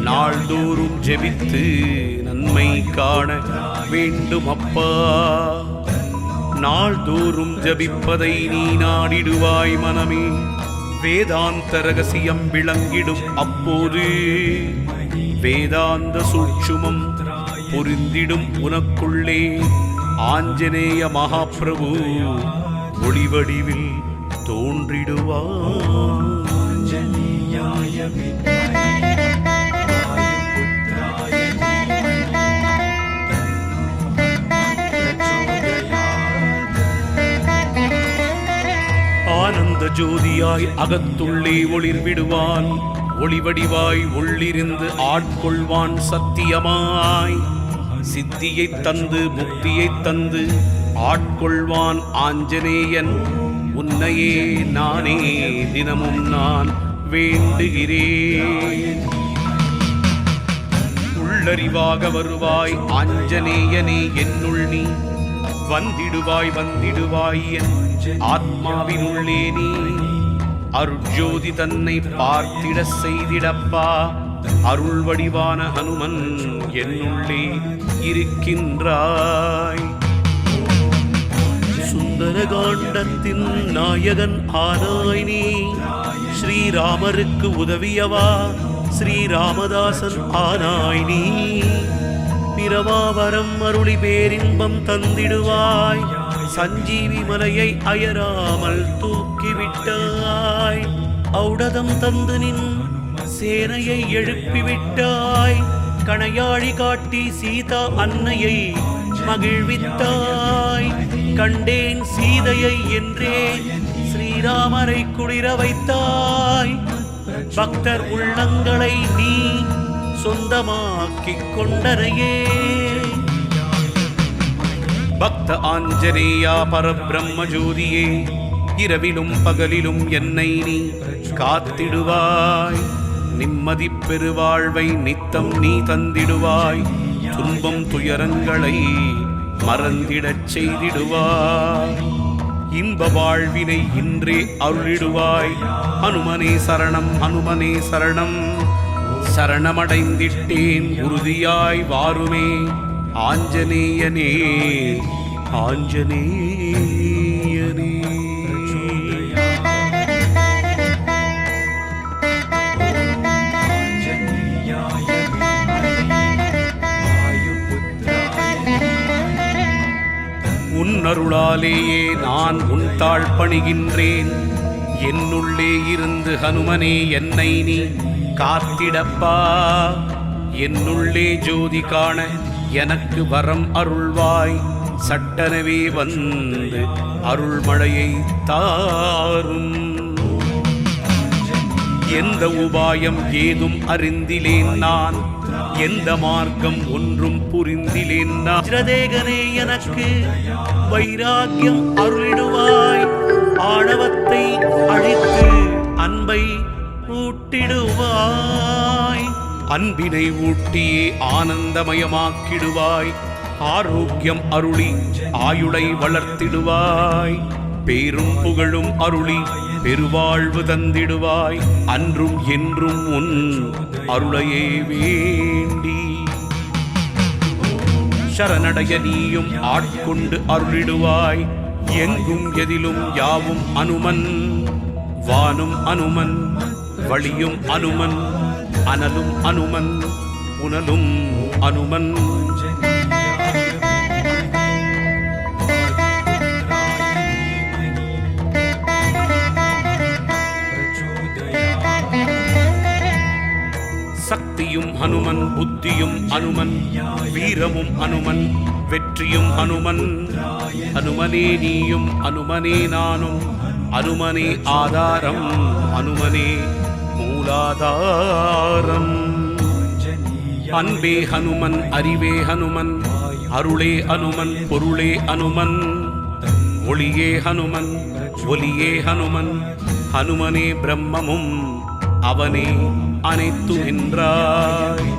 நாள்தோறும் ஜெபித்து நன்மை காண வேண்டும் அப்பா. நாள்தோறும் ஜபிப்பதை நீ நாடிடுவாய் மனமே. வேதாந்த ரகசியம் விளங்கிடும் அப்போது வேதாந்த சூட்சுமம் புரிந்திடும் உனக்குள்ளே ஆஞ்சநேய மகாபிரபு ஒளிவடிவில் தோன்றிடுவார். ஆனந்த ஜோதியாய் அகத்துள்ளே ஒளிர்விடுவான். ஒளிவடிவாய் உள்ளிருந்து ஆட்கொள்வான் சத்தியமாய். சித்தியை தந்து முக்தியை தந்து ஆட்கொள்வான் ஆஞ்சநேயன். உன்னையே நானே தினமும் நான் வேண்டுகிறேன். உள்ளறிவாக வருவாய் ஆஞ்சநேயனே என்னுள் நீ. வந்திடுவாய் வந்திடுவாய் என் ஆத்மாவினுள்ளே நீ. அருட்ஜோதி தன்னை பார்த்திட செய்திடப்பா. அருள் வடிவான ஹனுமன் என்னுள்ளே இருக்கின்றாய். சுந்தரகாண்டத்தின் நாயகன் ஆனாய் நீ. ஸ்ரீராமருக்கு உதவியவா ஸ்ரீராமதாசன் ஆனாய் நீ. பிறவாவரம் அருளி பேரின்பம் தந்திடுவாய். சஞ்சீவி மலையை அயராமல் தூக்கிவிட்டாய். ஔடதம் தந்து நின் சேனையை எழுப்பிவிட்டாய். கணையாழி காட்டி சீதா அன்னையை மகிழ்வித்தாய். கண்டேன் சீதையை என்றே ஸ்ரீராமரை குளிர வைத்தாய். பக்தர் உள்ளங்களை நீ சொந்தமாக்கிக் கொண்டனையே. பக்த ஆஞ்சநேயா பரபிரம்ம ஜோதியே, இரவிலும் பகலிலும் என்னை நீ காத்திடுவாய். நிம்மதி பெருவாழ்வை நித்தம் நீ தந்திடுவாய். துன்பம் துயரங்களை மறந்திடச் செய்திடுவாய். இன்ப வாழ்வினை இன்றே அருளிடுவாய். ஹனுமனே சரணம் ஹனுமனே சரணம். சரணமடைந்திட்டேன் உறுதியாய் வாருமே ஆஞ்சநேயனே ஆஞ்சநேயனே. உன்னருளாலேயே நான் உன் தாழ் பணிகின்றேன். என்னுள்ளே இருந்து ஹனுமனே என்னை நீ காத்திடப்பா. என்னுள்ளே ஜோதி காண எனக்கு வரம் அருள்வாய். சட்டனவே வந்து அருள்மழையை தாரும். எந்த உபாயம் ஏதும் அறிந்திலேன் நான். எந்த மார்க்கம் ஒன்றும் புரிந்திலேன் நான். வஜ்ரதேகனே எனக்கு வைராக்கியம் அருளிடுவாய். ஆணவத்தை அழித்து அன்பை ஊட்டிடுவாய். அன்பினை ஊட்டியே ஆனந்தமயமாக்கிடுவாய். ஆரோக்கியம் அருளி ஆயுளை வளர்த்திடுவாய். பேரும் புகழும் அருளி பெருவாழ்வு தந்திடுவாய். அன்றும் என்றும் உன் அருளையே வேண்டி சரணடைய நீயும் ஆட்கொண்டு அருளிடுவாய். எங்கும் எதிலும் யாவும் அனுமன். வானும் அனுமன் வழியும் அனுமன். அனலும் அனுமன் புனலும் அனுமன். சக்தியும் ஹனுமன் புத்தியும் அனுமன். வீரமும் அனுமன் வெற்றியும் அனுமன். அனுமனே நீயும் அனுமனே நானும். அனுமனே ஆதாரம் அனுமனே மூலாதாரம். அன்பே ஹனுமன் அறிவே ஹனுமன். அருளே அனுமன் பொருளே அனுமன். ஒளியே ஹனுமன் ஒலியே ஹனுமன். ஹனுமனே பிரம்மமும் அவனே அனைத்தும் என்றாய்.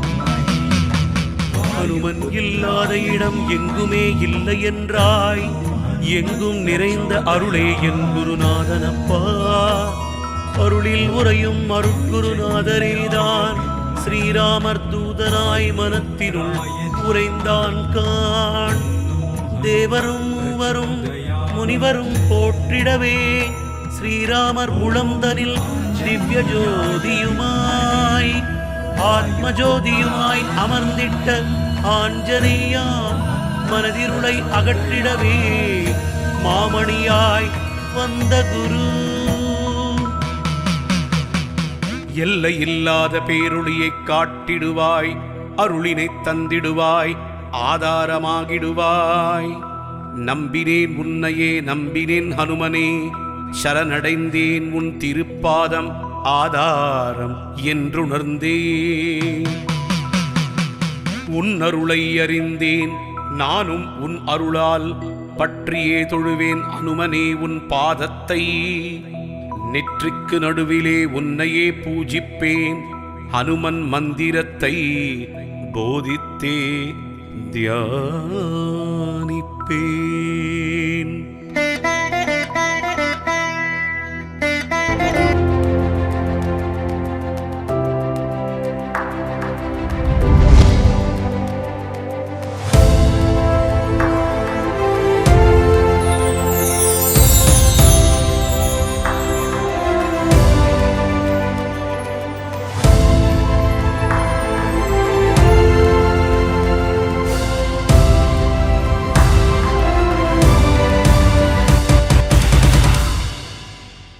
ஹனுமன் இல்லாத இடம் எங்குமே இல்லை என்றாய். எங்கும் நிறைந்த அருளே என் குருநாதனப்பா. அருளில் உறையும் அருட்குருநாதரேதான் ஸ்ரீராமர் தூதனாய் மனத்தினுள் உறைந்தான் காண். தேவரும் மூவரும் முனிவரும் போற்றிடவே ஸ்ரீராமர் உளம்தனில் திவ்ய ஜோதியுமாய் ஆத்மஜோதியுமாய் அமர்ந்திட்ட ஆஞ்சநேயா மனதிருளை அகற்றிடவே மாமணியாய் வந்த குரு. எல்லையில்லாத பேரொளியை காட்டிடுவாய், அருளினை தந்திடுவாய், ஆதாரமாகிடுவாய். நம்பினேன் உன்னையே நம்பினேன் ஹனுமனே, சரணடைந்தேன் உன் திருப்பாதம் ஆதாரம் என்றுணர்ந்தேன். உன் அருளை அறிந்தேன் நானும் உன் அருளால் பற்றியே தொழுவேன் அனுமனே உன் பாதத்தை. நெற்றிக்கு நடுவிலே உன்னையே பூஜிப்பேன், ஹனுமன் மந்திரத்தை போதித்தே தியானிப்பேன்.